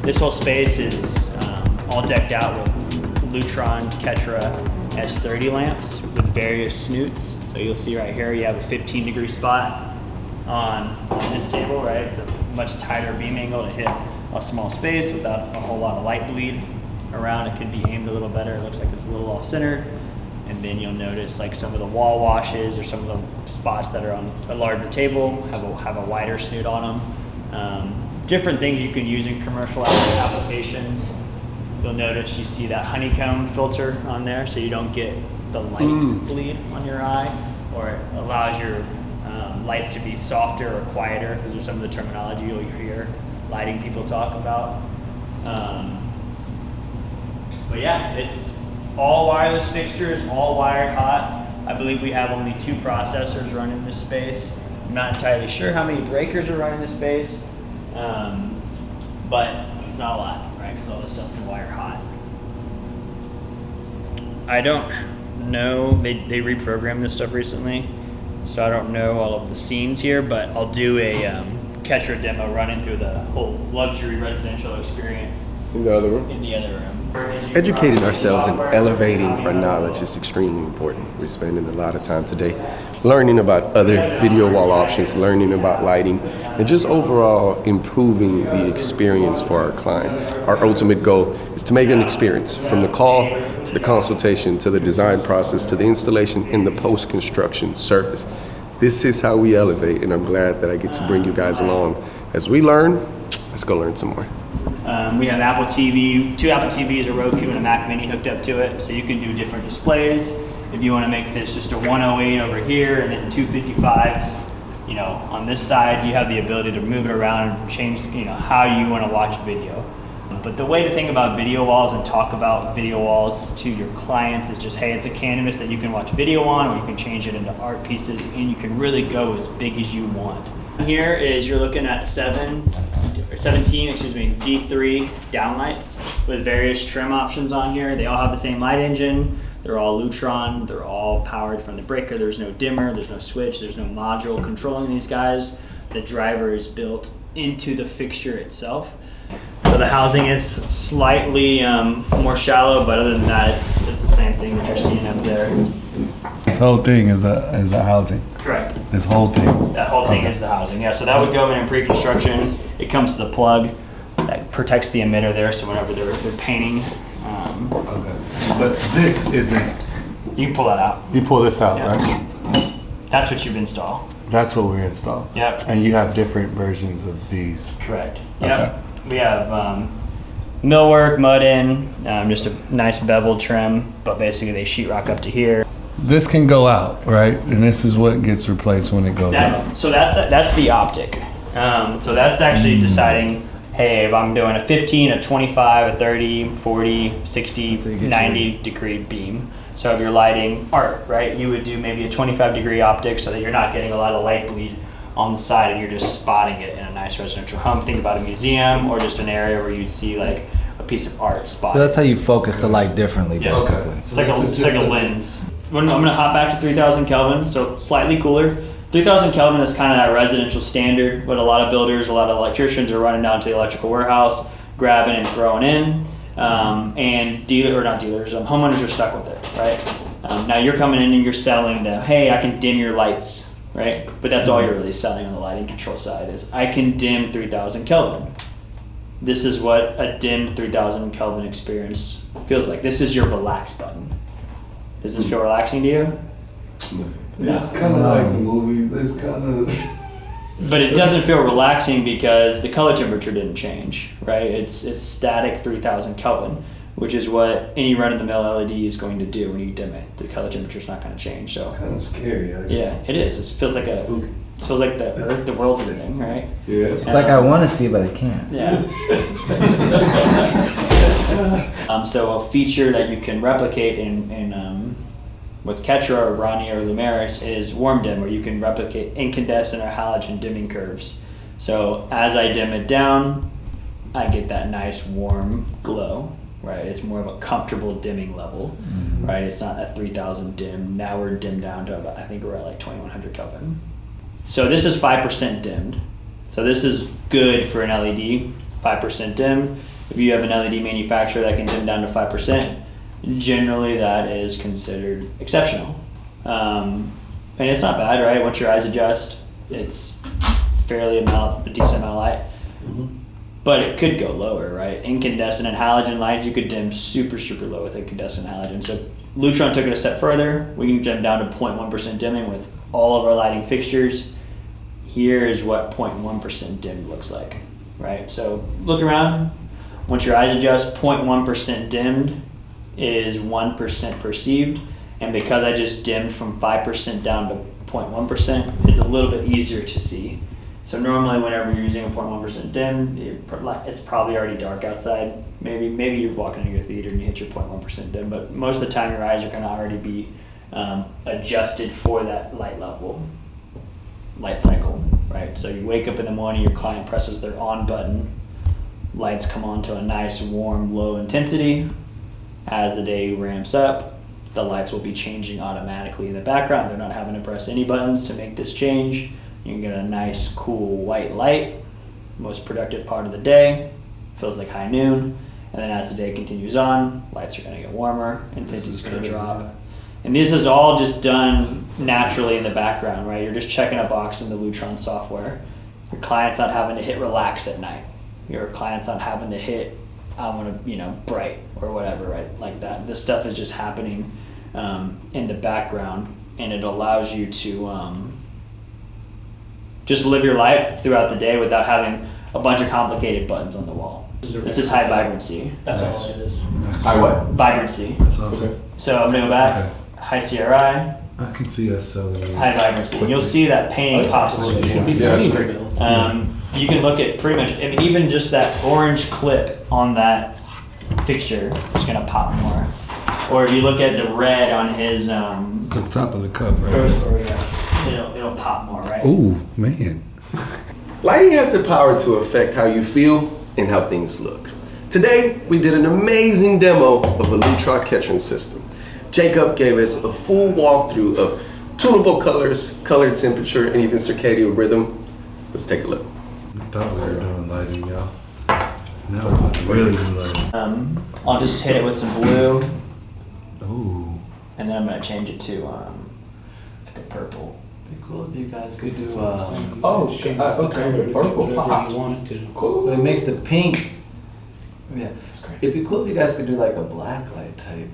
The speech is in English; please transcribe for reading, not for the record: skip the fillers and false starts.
This whole space is all decked out with Lutron Ketra S30 lamps with various snoots. So you'll see right here, you have a 15-degree spot on this table, right? It's a much tighter beam angle to hit a small space without a whole lot of light bleed around. It could be aimed a little better. It looks like it's a little off-centered. And then you'll notice like some of the wall washes or some of the spots that are on a larger table have a wider snoot on them. Different things you can use in commercial applications. You'll notice you see that honeycomb filter on there, so you don't get the light bleed on your eye, or it allows your lights to be softer or quieter. Those are some of the terminology you'll hear lighting people talk about. But yeah, it's all wireless fixtures, all wired hot. I believe we have only 2 processors running this space. I'm not entirely sure how many breakers are running this space, but it's not a lot, right? Because all this stuff can wire hot. I don't know, they reprogrammed this stuff recently, so I don't know all of the scenes here, but I'll do a Ketra demo running through the whole luxury residential experience in the other room. Educating ourselves and elevating our knowledge is extremely important. We're spending a lot of time today learning about other video wall options, learning about lighting, and just overall improving the experience for our client. Our ultimate goal is to make an experience from the call to the consultation to the design process to the installation and the post-construction service. This is how we elevate, and I'm glad that I get to bring you guys along. As we learn, let's go learn some more. We have Apple TV, 2 Apple TVs, a Roku, and a Mac Mini hooked up to it, so you can do different displays. If you want to make this just a 108 over here and then 255s, you know, on this side, you have the ability to move it around and change, you know, how you want to watch video. But the way to think about video walls and talk about video walls to your clients is just, hey, it's a canvas that you can watch video on, or you can change it into art pieces, and you can really go as big as you want. Here is, you're looking at 17, D3 downlights with various trim options on here. They all have the same light engine. They're all Lutron. They're all powered from the breaker. There's no dimmer, there's no switch, there's no module controlling these guys. The driver is built into the fixture itself. So the housing is slightly more shallow, but other than that, it's the same thing that you're seeing up there. This whole thing is a housing. Correct. This whole thing. That whole thing is the housing. Yeah. So that would go in pre-construction. It comes to the plug that protects the emitter there. So whenever they're painting. Okay. But this isn't. You can pull that out. You pull this out, yeah. Right? That's what you've installed. That's what we installed. Yep. And you have different versions of these. Correct. Okay. Yep. We have millwork, mud in, just a nice bevel trim, but basically they sheetrock up to here. This can go out, right? And this is what gets replaced when it goes out. So that's the optic. So that's actually deciding, hey, if I'm doing a 15, a 25, a 30, 40, 60, 90 degree beam. So if you're lighting art, right, you would do maybe a 25 degree optic so that you're not getting a lot of light bleed on the side and you're just spotting it in a nice residential home. Think about a museum or just an area where you'd see like a piece of art spotted. So that's how you focus the light differently, basically. Okay. It's like a lens. I'm gonna hop back to 3000 Kelvin, so slightly cooler. 3000 Kelvin is kind of that residential standard, but a lot of builders, a lot of electricians are running down to the electrical warehouse, grabbing and throwing in, and homeowners are stuck with it, right? Now you're coming in and you're selling them, hey, I can dim your lights, right? But that's all you're really selling on the lighting control side is, I can dim 3000 Kelvin. This is what a dimmed 3000 Kelvin experience feels like. This is your relax button. Does this feel relaxing to you? It's kind of like the movie. It's kind of. But it doesn't feel relaxing because the color temperature didn't change, right? It's static 3000 Kelvin, which is what any run-of-the-mill LED is going to do when you dim it. The color temperature is not going to change. So it's kind of scary, actually. Yeah, it is. It feels like the earth, the world's ending, right? Yeah. It's like I want to see, but I can't. Yeah. So a feature that you can replicate in with Ketra or Ronnie or Lumeris is warm dim, where you can replicate incandescent or halogen dimming curves. So as I dim it down, I get that nice warm glow, right? It's more of a comfortable dimming level, right? It's not a 3000 dim. Now we're dimmed down to about, I think we're at like 2100 Kelvin. So this is 5% dimmed. So this is good for an LED, 5% dim. If you have an LED manufacturer that can dim down to 5%, generally that is considered exceptional. And it's not bad, right? Once your eyes adjust, it's a decent amount of light. But it could go lower, right? Incandescent and halogen light, you could dim super, super low with incandescent halogen. So Lutron took it a step further. We can dim down to 0.1% dimming with all of our lighting fixtures. Here is what 0.1% dimmed looks like, right? So look around. Once your eyes adjust, 0.1% dimmed is 1% perceived. And because I just dimmed from 5% down to 0.1%, it's a little bit easier to see. So normally whenever you're using a 0.1% dim, it's probably already dark outside. Maybe you're walking into your theater and you hit your 0.1% dim, but most of the time your eyes are gonna already be adjusted for that light level, light cycle, right? So you wake up in the morning, your client presses their on button, lights come on to a nice warm low intensity. As the day ramps up, the lights will be changing automatically in the background. They're not having to press any buttons to make this change. You can get a nice cool white light, most productive part of the day, feels like high noon. And then as the day continues on, lights are gonna get warmer, intensity's gonna drop. And this is all just done naturally in the background, right? You're just checking a box in the Lutron software. Your client's not having to hit relax at night. Your client's not having to hit, I want to, bright or whatever, right? Like that. This stuff is just happening in the background, and it allows you to just live your life throughout the day without having a bunch of complicated buttons on the wall. This is high vibrancy. That's all it is. High what? Vibrancy. That's awesome. So I'm gonna go back. Okay. High CRI, I can see us selling these. high vibrancy. And you'll see that painting pops through. Yeah, that's great. You can look at pretty much, I mean, even just that orange clip on that fixture is gonna pop more. Or if you look at the red on his, The top of the cup, right? it'll pop more, right? Ooh, man. Lighting has the power to affect how you feel and how things look. Today, we did an amazing demo of a Lutron Ketra system. Jacob gave us a full walkthrough of tunable colors, color temperature, and even circadian rhythm. Let's take a look. I thought we were doing lighting, y'all. Now we're about to really do lighting. I'll just hit it with some blue, Ooh. and then I'm gonna change it to like a purple. It'd be cool if you guys could do. Okay, the purple pop. Cool. It makes the pink. Yeah, it'd be cool if you guys could do like a black light type